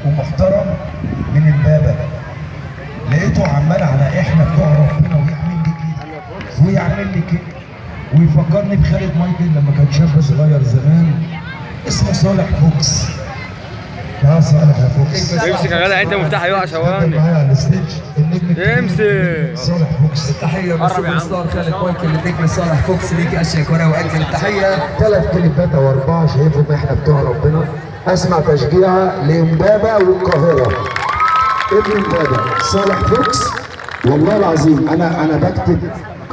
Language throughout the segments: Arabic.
ومحترم من امبابه، لقيته عمال على احنا بتوع ربنا ويعمل لي كده ويعمل لي كده ويفكرني بخالد مايكل لما كان شاب صغير زمان اسمه صالح فوكس. صالح يا فوكس امسك يا جدع، انت مفتاح يقع ثواني. معايا على الستيج النجم امسك صالح فوكس. التحيه للسوبر ستار خالد مايكل النجم صالح فوكس، ليك اشياء كره واجل التحيه. 3 كليبات او 4 شايفهم احنا بتوع ربنا. اسمع تشجيعه لامبابه والقاهره. ابن امبابه صالح فوكس. والله العظيم انا بكتب،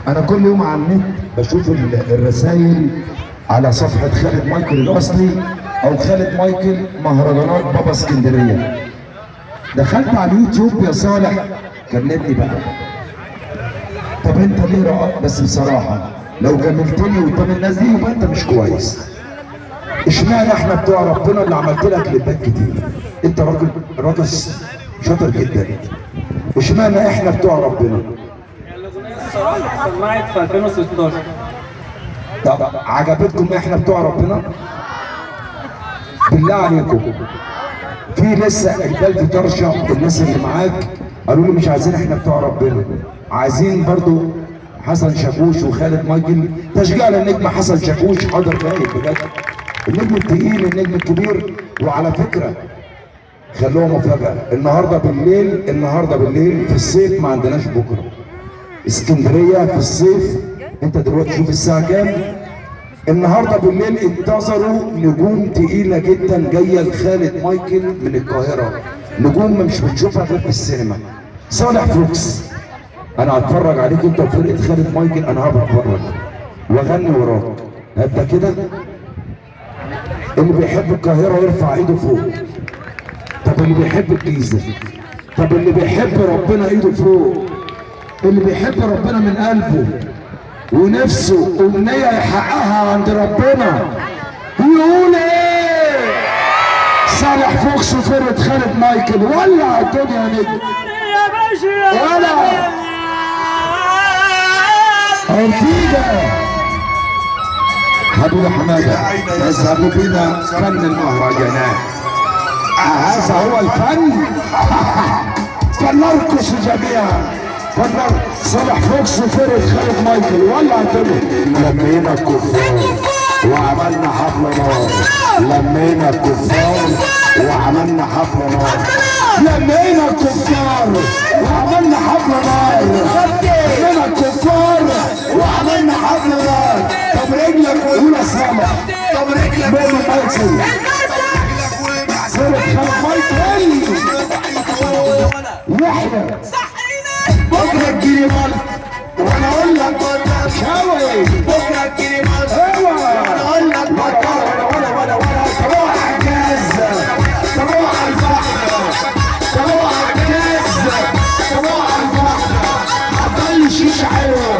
انا كل يوم على النت بشوف الرسائل على صفحه خالد مايكل الاصلي او خالد مايكل مهرجانات بابا اسكندريه. دخلت على اليوتيوب يا صالح كلمني بقى. طب انت ليه رأيك؟ بس بصراحه لو جاملتني قدام الناس دي يبقى انت مش كويس. اشمعنى احنا بتوع ربنا اللي عملت لك كليبات كتير؟ انت راجل شاطر جدا. اشمعنى احنا بتوع ربنا؟ الاغنيه الصراحه سمعت في 2016. طب عجبتكم احنا بتوع ربنا؟ بالله عليكم في لسه البلد طرشه الناس اللي معاك قالوا لي مش عايزين احنا بتوع ربنا، عايزين برضو حسن شاكوش وخالد مايكل. تشجيع للنجم حسن شاكوش، حاضر غايب بجد، النجم التقيل النجم الكبير. وعلى فكره خلوها مفاجاه، النهارده بالليل في الصيف ما عندناش بكره اسكندريه في الصيف. انت دلوقتي شوف الساعه كام، النهارده بالليل انتظروا نجوم تقيله جدا جايه لخالد مايكل من القاهره، نجوم مش بتشوفها غير في السينما. صالح فوكس انا هتفرج عليك انت وفرقه خالد مايكل، انا هتفرج واغني وراك. هبدا كده، اللي بيحب القاهره يرفع ايده فوق. طب اللي بيحب الجيزه، طب اللي بيحب ربنا ايده فوق. اللي بيحب ربنا من قلبه ونفسه امنيه يحققها عند ربنا يقول ايه؟ صالح فوكس وفرقه خالد مايكل. ولع الدنيا يا نجم يا باشا ولع أرتيجا. حبيبي حماده يذهب بنا فن المهرجانات، هذا هو الفن. فلنرقص جميعا. صالح فوكس وفرقه خالد مايكل. ولع الدنيا. لمينا الكفار وعملنا حفله نار، لمينا الكفار وعملنا حفله نار، لمينا الكفار وعملنا حفله نار، لمينا الكفار وعملنا حفله نار. طب رجلك وقول يا صالح، طب رجلك وقول مايكل، فرقه خالد مايكل. واحده بكره تجيلي مالك وانا اقول لك شاوي، بكره تجيلي مالك وانا اقول لك ولا طلوع على الجاز، طلوع على البحر، طلوع على الجاز، طلوع على البحر. هتضل شيشه حلوه،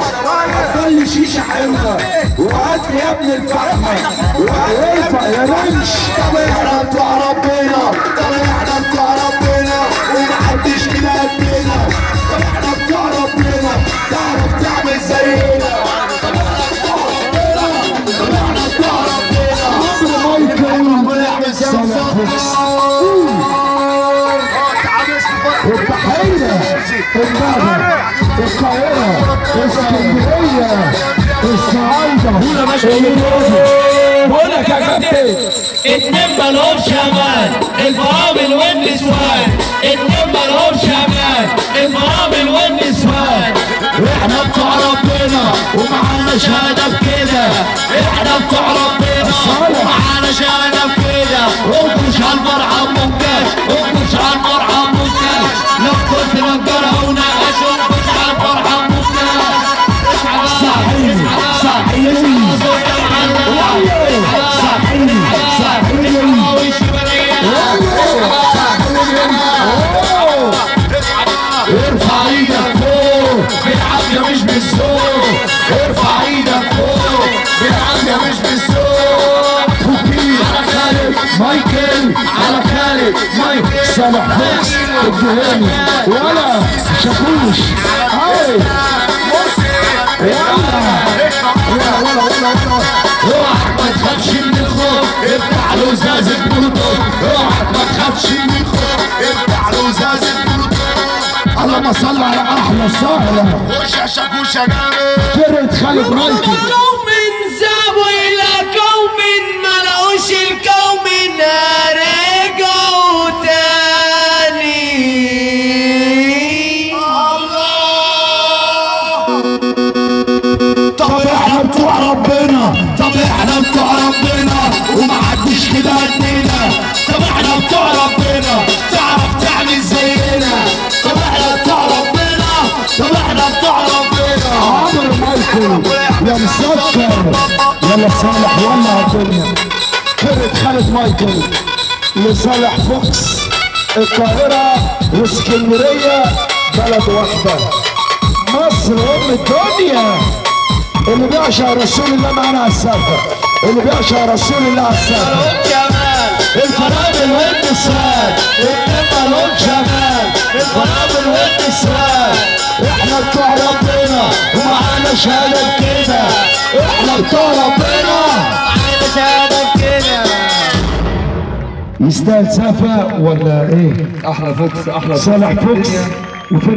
هتضل شيشه حلوه، وهات لي يا ابن الفحمه وهيرفع يا رمش. طب احنا بتوع ربنا، طب احنا بتوع ربنا ومحدش كده قدنا. طب احنا بتوع ربنا تعرف تعمل زينا. طب احنا بتوع ربنا، طب احنا بتوع ربنا. ربنا يعمل زي التحية امبابة القاهرة اسكندرية الصعايدة. هنا ماشي بقول لك يا كابتن، اتنين مالهمش امان، الفرامل والنسوان. اتنين مالهمش امان، الفرامل والنسوان. احنا بتوع ربنا ومعانا شهاده بكده، احنا بتوع ربنا ومعانا شهاده بكده. ومش هالمرحب منكش، ومش هالمرحب منكش. لو كنت نجارة ونقش ومش هالمرحب منكش. صحيح صحيح ارفع ايدك فوق بالعافيه مش بالذوق، ارفع ايدك فوق بالعافيه مش بالذوق. على خالد مايكل، على خالد مايكل. صالح فوكس الدهاني ولا شاكوش. هاي اوعك ما تخافش من الخوف، افتح له ازاز البلوتوث. اوعك ما تخافش من يابا صلى على احلى سهرة. خش يا شاكوش يا جامد. فرقة خالد مايكل. قوم ذهبوا الى قوم ما لقوش القوم رجعوا تاني. طب احنا بتوع ربنا، طب احنا بتوع ربنا ومحدش كده قدنا. طب احنا بتوع ربنا تعرف تعمل زينا. طب احنا بتوع ربنا، طب احنا بتوع ربنا. عمرو مايكل يا مسكر يلا صالح ولع الدنيا. فرقة خالد مايكل لصالح فوكس. القاهرة واسكندرية بلد واحدة. مصر ام الدنيا. اللي بيعشق رسول الله معانا على السفر، اللي بيعشق رسول الله على السفر. الفرامل والنسوان النبى لون جمال. الفرامل والنسوان احنا بتوع ربنا ومعانا شهادة كده. احنا بتوع ربنا معانا شهادة كده. يستاهل سفة ولا ايه؟ احلى فوكس، احلى صالح فوكس.